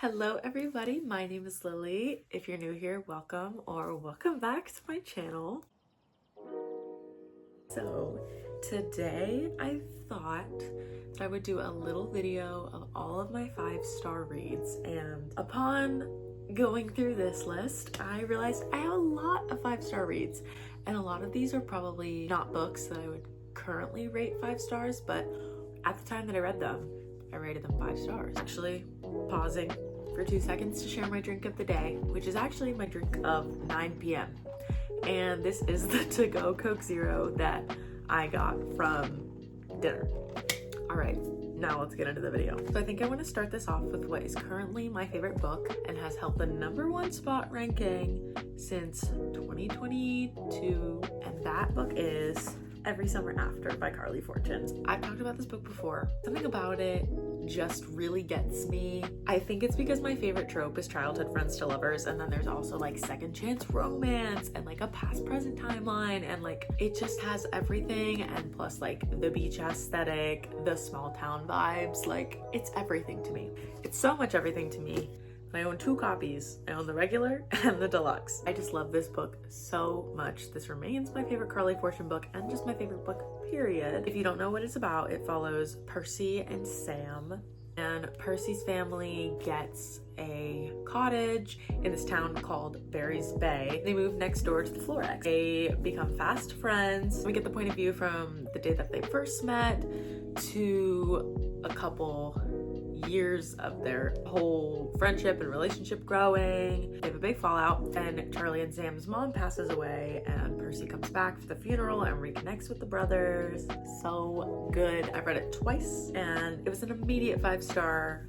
Hello everybody, my name is Lily. If you're new here, welcome or welcome back to my channel. So today I thought that I would do a little video of all of my 5-star reads, and upon going through this list, I realized I have a lot of 5-star reads, and a lot of these are probably not books that I would currently rate 5 stars, but at the time that I read them, I rated them 5 stars. Actually, pausing for 2 seconds to share my drink of the day, which is actually my drink of 9 p.m. And this is the to-go Coke Zero that I got from dinner. All right, now let's get into the video. So I think I want to start this off with what is currently my favorite book and has held the #1 spot ranking since 2022, and that book is Every Summer After by Carly Fortune. I've talked about this book before. Something about it just really gets me. I think it's because my favorite trope is childhood friends to lovers, and then there's also like second chance romance and like a past present timeline, and like it just has everything, and plus like the beach aesthetic, the small town vibes, like it's everything to me. It's so much everything to me. I own 2 copies. I own the regular and the deluxe. I just love this book so much. This remains my favorite Carly Fortune book and just my favorite book, period. If you don't know what it's about, it follows Percy and Sam. And Percy's family gets a cottage in this town called Barry's Bay. They move next door to the Florex. They become fast friends. We get the point of view from the day that they first met to a couple years of their whole friendship and relationship growing. They have a big fallout, and Charlie and Sam's mom passes away, and Percy comes back for the funeral and reconnects with the brothers. So good. I've read it twice, and it was an immediate 5-star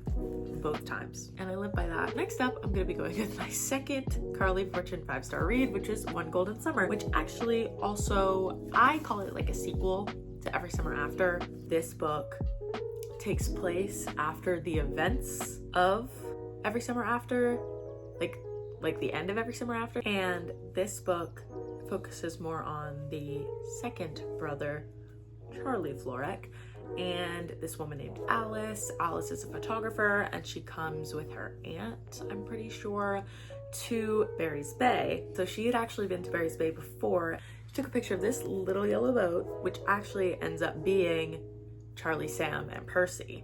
both times, and I live by that. Next up, I'm gonna be going with my second Carly Fortune 5-star read, which is One Golden Summer, which actually also, I call it like a sequel to Every Summer After. This book takes place after the events of Every Summer After, like the end of Every Summer After, and this book focuses more on the second brother, Charlie Florek, and this woman named Alice. Alice is a photographer, and she comes with her aunt, I'm pretty sure, to Barry's Bay. So she had actually been to Barry's Bay before. She took a picture of this little yellow boat, which actually ends up being Charlie, Sam, and Percy,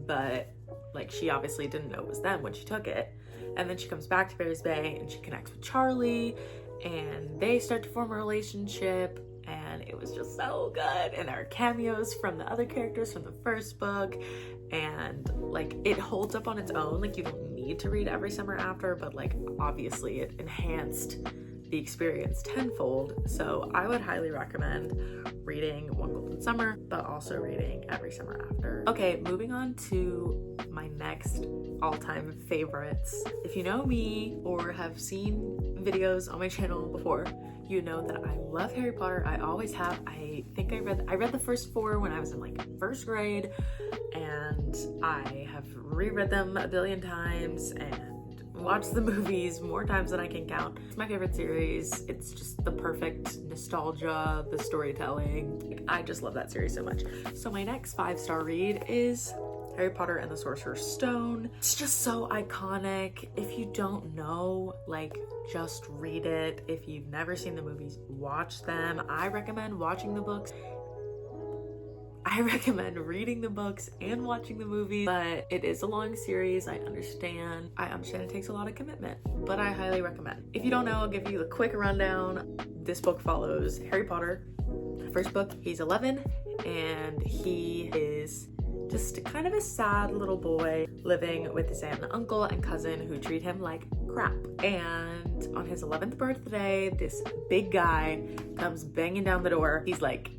but like she obviously didn't know it was them when she took it. And then she comes back to Barry's Bay and she connects with Charlie, and they start to form a relationship, and it was just so good. And there are cameos from the other characters from the first book, and like it holds up on its own. Like you don't need to read Every Summer After, but like obviously it enhanced the experience tenfold. So I would highly recommend reading One Golden Summer, but also reading Every Summer After. Okay, moving on to my next all-time favorites. If you know me or have seen videos on my channel before, you know that I love Harry Potter. I always have. I think I read the first 4 when I was in like 1st grade, and I have reread them a billion times and watched the movies more times than I can count. It's my favorite series. It's just the perfect nostalgia, the storytelling. I just love that series so much. So my next 5-star read is Harry Potter and the Sorcerer's Stone. It's just so iconic. If you don't know, like, just read it. If you've never seen the movies, watch them. I recommend watching the books. I recommend reading the books and watching the movies, but it is a long series. I understand it takes a lot of commitment, but I highly recommend. If you don't know, I'll give you a quick rundown. This book follows Harry Potter. First book, he's 11, and he is just kind of a sad little boy living with his aunt and uncle and cousin who treat him like crap. And on his 11th birthday, this big guy comes banging down the door. He's like,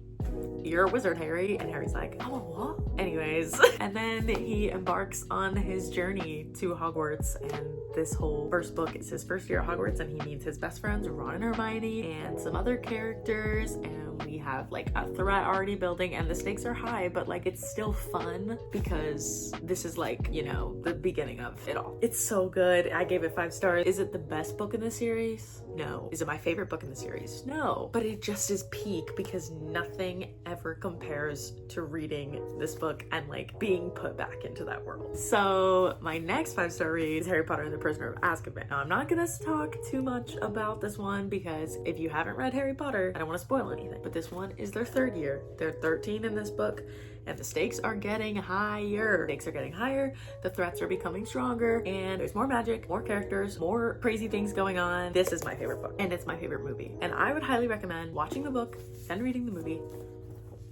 "You're a wizard, Harry." And Harry's like, "Oh, what?" Anyways, and then he embarks on his journey to Hogwarts, and this whole first book is his first year at Hogwarts, and he meets his best friends, Ron and Hermione, and some other characters, and we have like a threat already building, and the stakes are high, but like it's still fun because this is like, you know, the beginning of it all. It's so good. I gave it 5 stars. Is it the best book in the series? No. Is it my favorite book in the series? No. But it just is peak because nothing ever compares to reading this book and like being put back into that world. So my next 5-star read is Harry Potter and the Prisoner of Azkaban. Now I'm not gonna talk too much about this one because if you haven't read Harry Potter, I don't want to spoil anything, but this one is their 3rd year. They're 13 in this book, and the stakes are getting higher. Stakes are getting higher, the threats are becoming stronger, and there's more magic, more characters, more crazy things going on. This is my favorite book, and it's my favorite movie. And I would highly recommend watching the book and reading the movie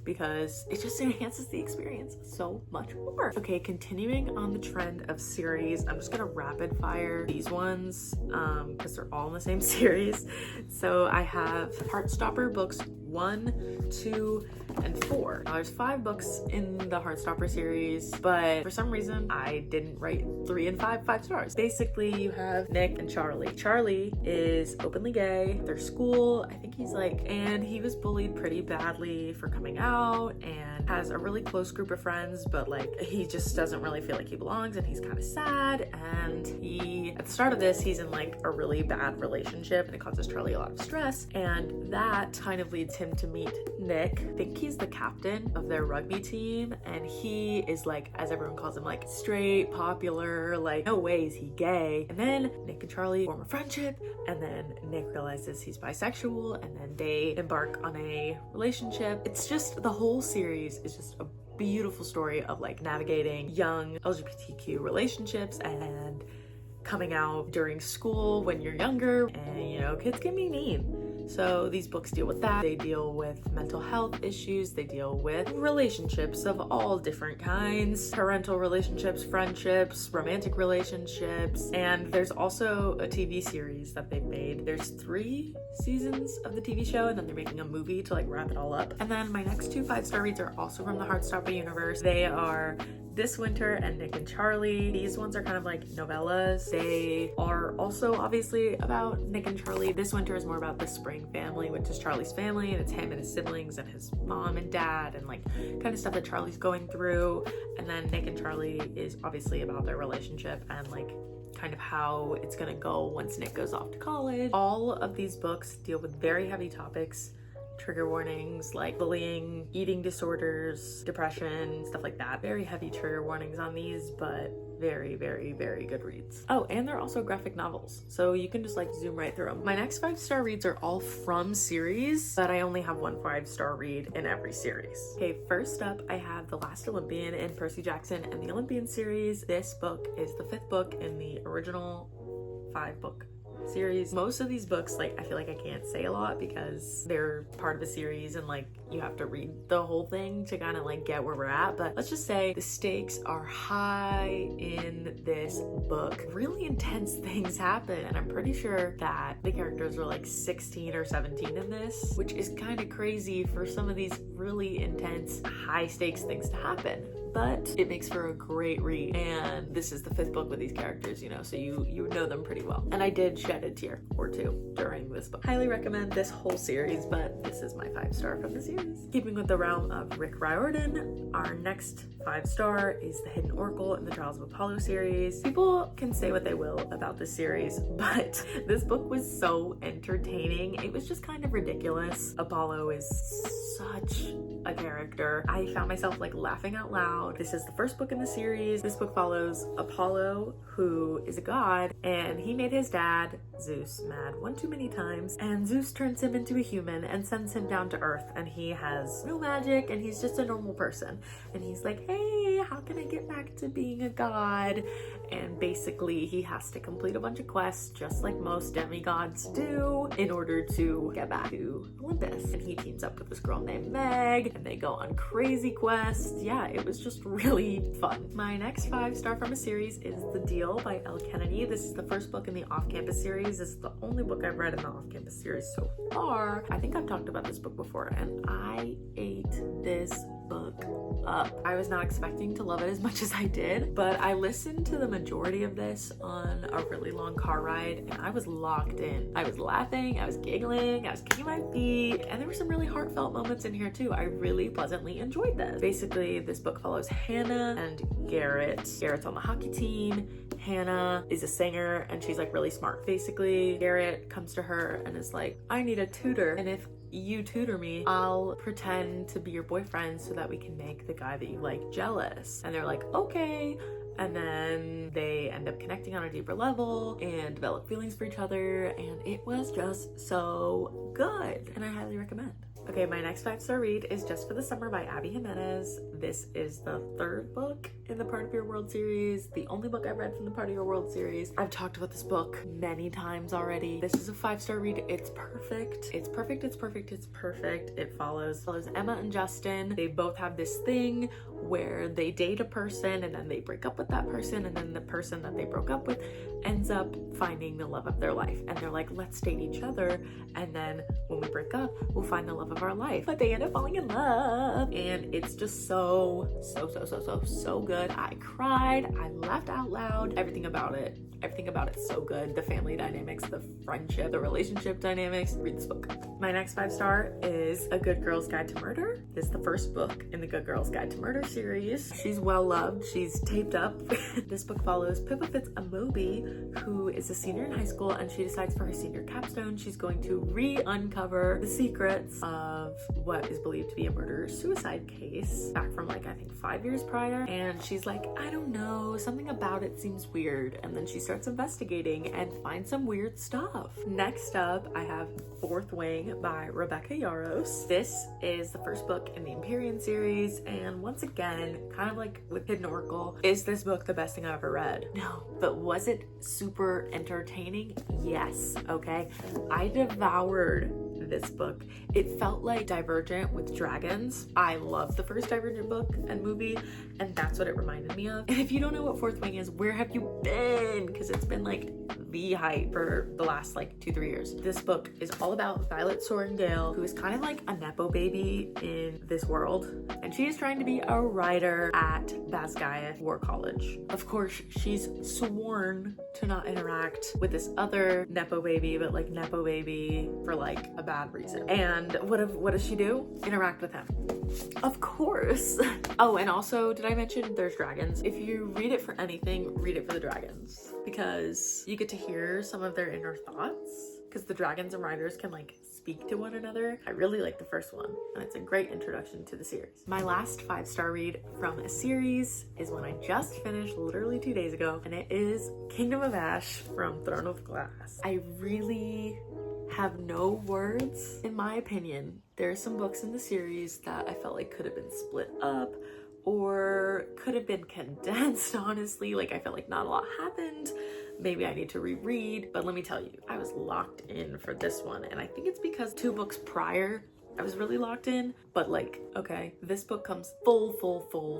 because it just enhances the experience so much more. Okay, continuing on the trend of series, I'm just gonna rapid fire these ones because they're all in the same series. So I have Heartstopper books 1, 2, and 4. Now, there's 5 books in the Heartstopper series, but for some reason I didn't write 3 and 5 stars. Basically, you have Nick and Charlie. Charlie is openly gay. Their school, I think he's like, and he was bullied pretty badly for coming out and has a really close group of friends, but like he just doesn't really feel like he belongs, and he's kind of sad. And he, at the start of this, he's in like a really bad relationship, and it causes Charlie a lot of stress, and that kind of leads him to meet Nick. I think he's the captain of their rugby team, and he is like, as everyone calls him, like straight, popular, like no way is he gay. And then Nick and Charlie form a friendship, and then Nick realizes he's bisexual, and then they embark on a relationship. It's just, the whole series is just a beautiful story of like navigating young LGBTQ relationships and coming out during school when you're younger, and you know, kids can be mean. So these books deal with that. They deal with mental health issues. They deal with relationships of all different kinds, parental relationships, friendships, romantic relationships. And there's also a TV series that they've made. There's 3 seasons of the TV show, and then they're making a movie to like wrap it all up. And then my next 2 5-star reads are also from the Heartstopper universe. They are This Winter and Nick and Charlie. These ones are kind of like novellas. They are also obviously about Nick and Charlie. This Winter is more about the Spring family, which is Charlie's family, and it's him and his siblings and his mom and dad and like kind of stuff that Charlie's going through. And then Nick and Charlie is obviously about their relationship and like kind of how it's gonna go once Nick goes off to college. All of these books deal with very heavy topics, trigger warnings like bullying, eating disorders, depression, stuff like that. Very heavy trigger warnings on these, but very, very, very good reads. Oh, and they're also graphic novels, so you can just like zoom right through them. My next 5-star reads are all from series, but I only have 1 5-star read in every series. Okay, first up, I have The Last Olympian in Percy Jackson and the Olympian series. This book is the 5th book in the original 5-book series. Most of these books, like, I feel like I can't say a lot because they're part of a series and like you have to read the whole thing to kind of like get where we're at. But let's just say the stakes are high in this book. Really intense things happen, and I'm pretty sure that the characters are like 16 or 17 in this, which is kind of crazy for some of these really intense, high stakes things to happen. But it makes for a great read, and this is the 5th book with these characters, you know, so you know them pretty well. And I did shed a tear or 2 during this book. Highly recommend this whole series, but this is my 5-star from the series. Keeping with the realm of Rick Riordan, our next 5-star is The Hidden Oracle in the Trials of Apollo series. People can say what they will about this series, but this book was so entertaining. It was just kind of ridiculous. Apollo is such a character. I found myself like laughing out loud. This is the 1st book in the series. This book follows Apollo, who is a god, and he made his dad, Zeus, mad one too many times, and Zeus turns him into a human and sends him down to Earth, and he has no magic and he's just a normal person. And he's like, hey, how can I get back to being a god? And basically he has to complete a bunch of quests just like most demigods do in order to get back to Olympus. And he teams up with this girl named Meg, and they go on crazy quests. Yeah, it was just really fun. My next 5-star from a series is The Deal by Elle Kennedy. This is the 1st book in the Off-Campus series. This is the only book I've read in the Off-Campus series so far. I think I've talked about this book before, and I ate this book up. I was not expecting to love it as much as I did, but I listened to the majority of this on a really long car ride, and I was locked in. I was laughing, I was giggling, I was kicking my feet, and there were some really heartfelt moments in here too. I really pleasantly enjoyed this. Basically, this book follows Hannah and Garrett. Garrett's on the hockey team. Hannah is a singer, and she's like really smart. Basically, Garrett comes to her and is like, I need a tutor, and if you tutor me, I'll pretend to be your boyfriend so that we can make the guy that you like jealous. And they're like, okay. And then they end up connecting on a deeper level and develop feelings for each other, and it was just so good, and I highly recommend. Okay, my next 5-star read is Just for the Summer by Abby Jimenez. This is the 3rd book in the Part of Your World series, the only book I've read from the Part of Your World series. I've talked about this book many times already. This is a 5-star read. It's perfect. It's perfect. It's perfect. It's perfect. It follows Emma and Justin. They both have this thing where they date a person and then they break up with that person, and then the person that they broke up with ends up finding the love of their life, and they're like, let's date each other, and then when we break up we'll find the love of our life. But they end up falling in love, and it's just so good. I cried, I laughed out loud, everything about it so good. The family dynamics, the friendship, the relationship dynamics. Read this book. My next 5-star is A Good Girl's Guide to Murder. This is the 1st book in the Good Girl's Guide to Murder series. She's well loved. She's taped up. This book follows Pippa Fitz-Amobi, who is a senior in high school, and she decides for her senior capstone she's going to uncover the secrets of what is believed to be a murder-suicide case back from like I think 5 years prior. And she's like, I don't know, something about it seems weird, and then she starts investigating and finds some weird stuff. Next up, I have Fourth Wing by Rebecca Yarros. This is the 1st book in the Empyrean series, and once again, kind of like with Hidden Oracle, is this book the best thing I've ever read? No. But was it super entertaining? Yes. Okay. I devoured this book. It felt like Divergent with dragons. I love the first Divergent book and movie, and that's what it reminded me of. And if you don't know what Fourth Wing is, where have you been? Because it's been like the hype for the last like 2-3 years. This book is all about Violet Sorrengail, who is kind of like a nepo baby in this world, and she is trying to be a writer at Basgiath War College. Of course, she's sworn to not interact with this other nepo baby, but like nepo baby for like a bad reason. And what does she do? Interact with him. Of course. Oh, and also, did I mention there's dragons? If you read it for anything, read it for the dragons, because you get to hear some of their inner thoughts, because the dragons and riders can like speak to one another. I really like the first one, and it's a great introduction to the series. My last 5-star read from a series is one I just finished literally 2 days ago, and it is Kingdom of Ash from Throne of Glass. I really have no words. In my opinion, there are some books in the series that I felt like could have been split up or could have been condensed, honestly. Like, I felt like not a lot happened. Maybe I need to reread, but let me tell you, I was locked in for this one, and I think it's because 2 books prior I was really locked in, but like, okay, this book comes full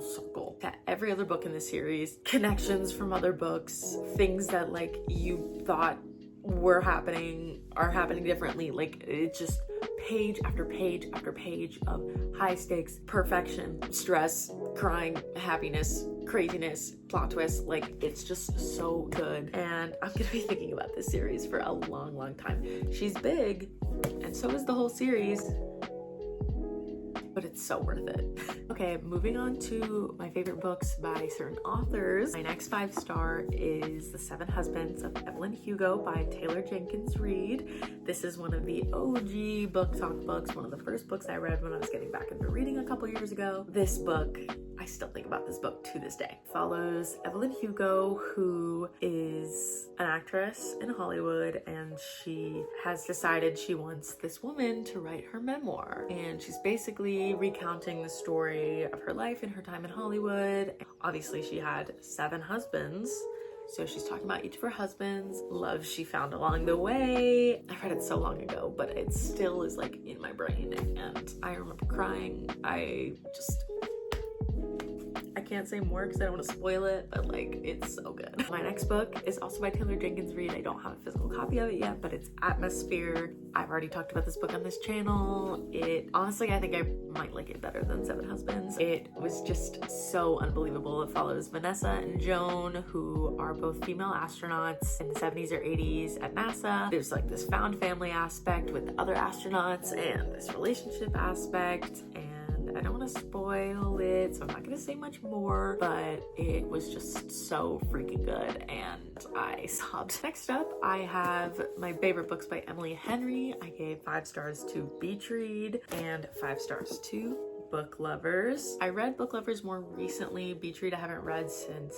circle to every other book in the series, connections from other books, things that like you thought were happening are happening differently. Like, it's just page after page after page of high stakes, perfection, stress, crying, happiness, craziness, plot twists. Like, it's just so good, and I'm gonna be thinking about this series for a long time. She's big, and so is the whole series, but it's so worth it. Okay, moving on to my favorite books by certain authors. My next 5-star is The 7 Husbands of Evelyn Hugo by Taylor Jenkins Reid. This is one of the OG book talk books, one of the first books I read when I was getting back into reading a couple years ago. This book, I still think about this book to this day. Follows Evelyn Hugo, who is an actress in Hollywood, and she has decided she wants this woman to write her memoir. And she's basically recounting the story of her life and her time in Hollywood. Obviously, she had 7 husbands, so she's talking about each of her husbands, love she found along the way. I read it so long ago, but it still is like in my brain, and I remember crying. I can't say more because I don't want to spoil it, but like, it's so good. My next book is also by Taylor Jenkins Reid. I don't have a physical copy of it yet, but it's Atmosphere. I've already talked about this book on this channel. Honestly, I think I might like it better than 7 Husbands. It was just so unbelievable. It follows Vanessa and Joan, who are both female astronauts in the 70s or 80s at NASA. There's like this found family aspect with other astronauts and this relationship aspect, and and I don't want to spoil it, so I'm not going to say much more, but it was just so freaking good and I sobbed. Next up, I have my favorite books by Emily Henry. I gave 5 stars to Beach Read and 5 stars to Book Lovers. I read Book Lovers more recently. Beach Read I haven't read since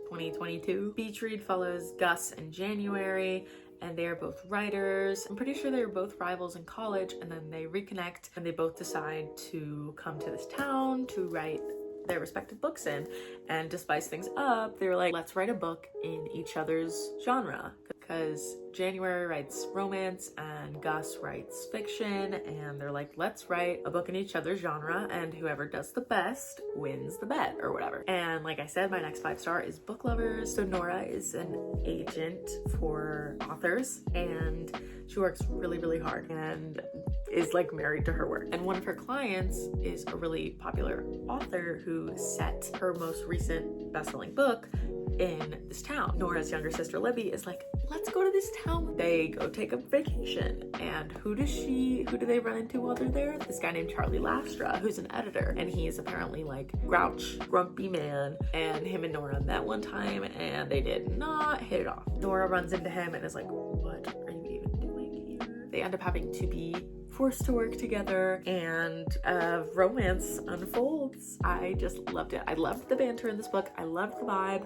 2022. Beach Read follows Gus and January, and they are both writers. I'm pretty sure they were both rivals in college, and then they reconnect and they both decide to come to this town to write their respective books in. And to spice things up, they were like, let's write a book in each other's genre, because January writes romance and Gus writes fiction, and they're like, let's write a book in each other's genre, and whoever does the best wins the bet or whatever. And like I said, my next 5 star is Book Lovers. So Nora is an agent for authors, and she works really, really hard and is like married to her work. And one of her clients is a really popular author who set her most recent best-selling book in this town. Nora's younger sister Libby is like, let's go to this town. They go take a vacation, and who do they run into while they're there? This guy named Charlie Lastra, who's an editor, and he is apparently like grouch, grumpy man, and him and Nora met one time and they did not hit it off. Nora runs into him and is like, what are you even doing here? They end up having to be forced to work together, and romance unfolds. I just loved it. I loved the banter in this book. I loved the vibe.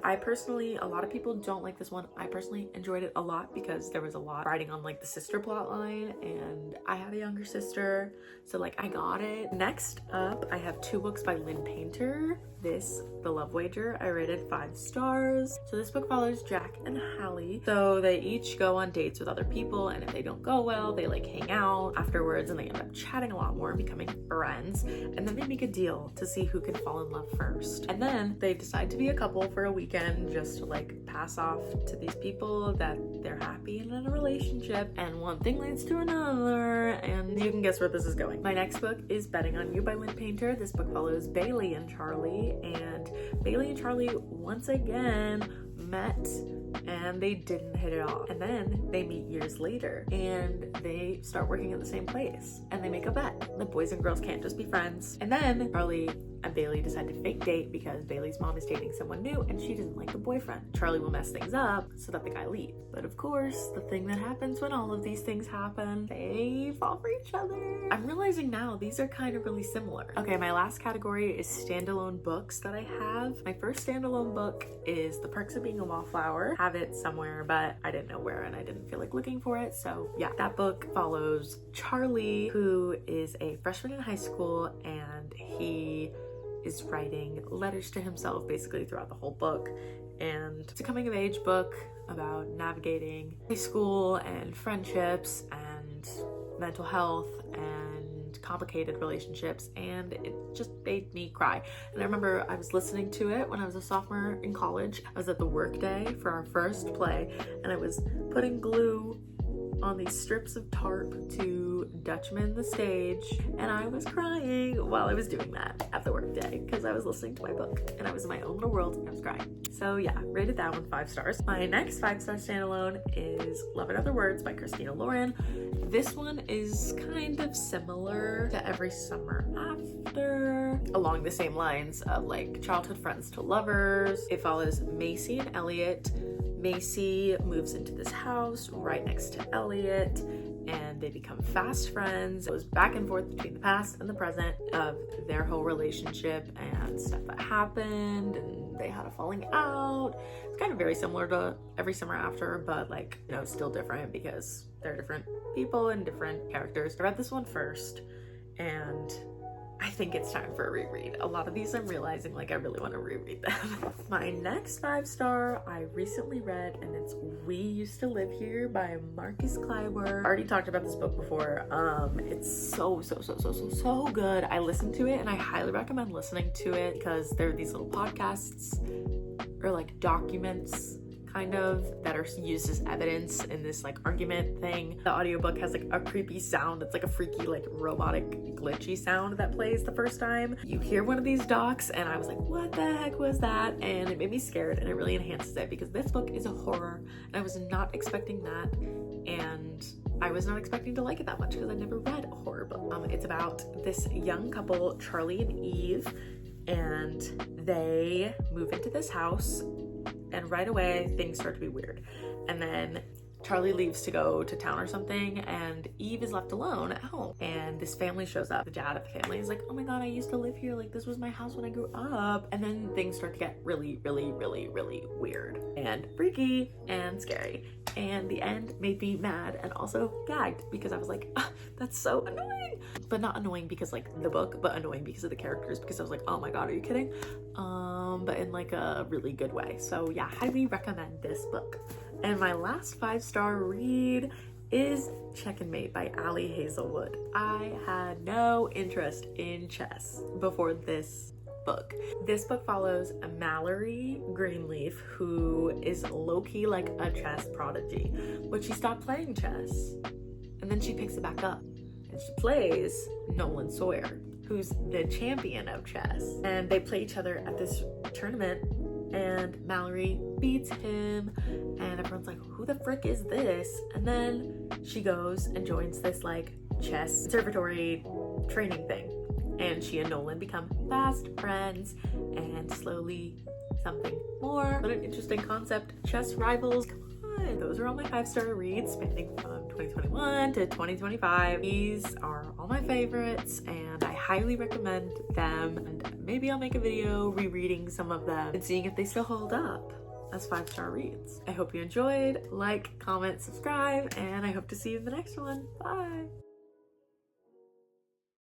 A lot of people don't like this one. I personally enjoyed it a lot because there was a lot riding on like the sister plot line, and I have a younger sister, so like I got it. Next up, I have 2 books by Lynn Painter. The Love Wager, I rated 5 stars. So this book follows Jack and Hallie. So they each go on dates with other people, and if they don't go well, they like hang out afterwards and they end up chatting a lot more and becoming friends. And then they make a deal to see who can fall in love first. And then they decide to be a couple for a weekend just to like pass off to these people that they're happy and in a relationship. And one thing leads to another, and you can guess where this is going. My next book is Betting on You by Lynn Painter. This book follows Bailey and Charlie, and Bailey and Charlie once again met and they didn't hit it off. And then they meet years later and they start working at the same place and they make a bet. The boys and girls can't just be friends. And then Charlie and Bailey decide to fake date because Bailey's mom is dating someone new and she doesn't like the boyfriend. Charlie will mess things up so that the guy leaves. But of course, the thing that happens when all of these things happen, they fall for each other. I'm realizing now these are kind of really similar. Okay, my last category is standalone books that I have. My first standalone book is The Perks of Being a Wallflower. I have it somewhere, but I didn't know where and I didn't feel like looking for it. So yeah, that book follows Charlie, who is a freshman in high school, and he is writing letters to himself basically throughout the whole book. And it's a coming of age book about navigating high school and friendships and mental health and complicated relationships, and it just made me cry. And I remember I was listening to it when I was a sophomore in college. I was at the work day for our first play, and I was putting glue on these strips of tarp to Dutchman the stage, and I was crying while I was doing that at the work day because I was listening to my book and I was in my own little world and I was crying. So yeah, rated that one 5 stars. My next 5-star standalone is Love in Other Words by Christina Lauren. This one is kind of similar to Every Summer After, along the same lines of like childhood friends to lovers. It follows Macy and Elliot. Macy moves into this house right next to Elliot, and they become fast friends. It goes back and forth between the past and the present of their whole relationship and stuff that happened, and they had a falling out. It's kind of very similar to Every Summer After, but like, you know, still different because they're different people and different characters. I read this one first, and I think it's time for a reread. A lot of these I'm realizing like I really want to reread them. My next 5-star I recently read, and it's We Used to Live Here by Marcus Kleiber. I already talked about this book before. It's so good. I listened to it and I highly recommend listening to it because there are these little podcasts or like documents kind of that are used as evidence in this like argument thing. The audiobook has like a creepy sound. It's like a freaky like robotic glitchy sound that plays the first time you hear one of these docs, and I was like, what the heck was that? And it made me scared, and it really enhances it because this book is a horror and I was not expecting that and I was not expecting to like it that much because I never read a horror book. It's about this young couple, Charlie and Eve, and they move into this house, and right away things start to be weird. And then Charlie leaves to go to town or something, and Eve is left alone at home. And this family shows up. The dad of the family is like, oh my god, I used to live here. Like, this was my house when I grew up. And then things start to get really, really, really, really weird and freaky and scary. And the end made me mad and also gagged because I was like, ah, that's so annoying. But not annoying because like the book, but annoying because of the characters, because I was like, oh my god, are you kidding? But in like a really good way. So yeah, highly recommend this book. And my last 5-star read is Checkmate by Ali Hazelwood. I had no interest in chess before this book. This book follows Mallory Greenleaf, who is low-key like a chess prodigy, but she stopped playing chess and then she picks it back up and she plays Nolan Sawyer, who's the champion of chess, and they play each other at this tournament, and Mallory beats him and everyone's like, who the frick is this? And then she goes and joins this like chess conservatory training thing, and she and Nolan become fast friends, and slowly something more. What an interesting concept. Chess rivals. Come on. Those are all my 5-star reads spanning from 2021 to 2025. These are all my favorites and I highly recommend them, and maybe I'll make a video rereading some of them and seeing if they still hold up as 5-star reads. I hope you enjoyed. Like, comment, subscribe, and I hope to see you in the next one. Bye!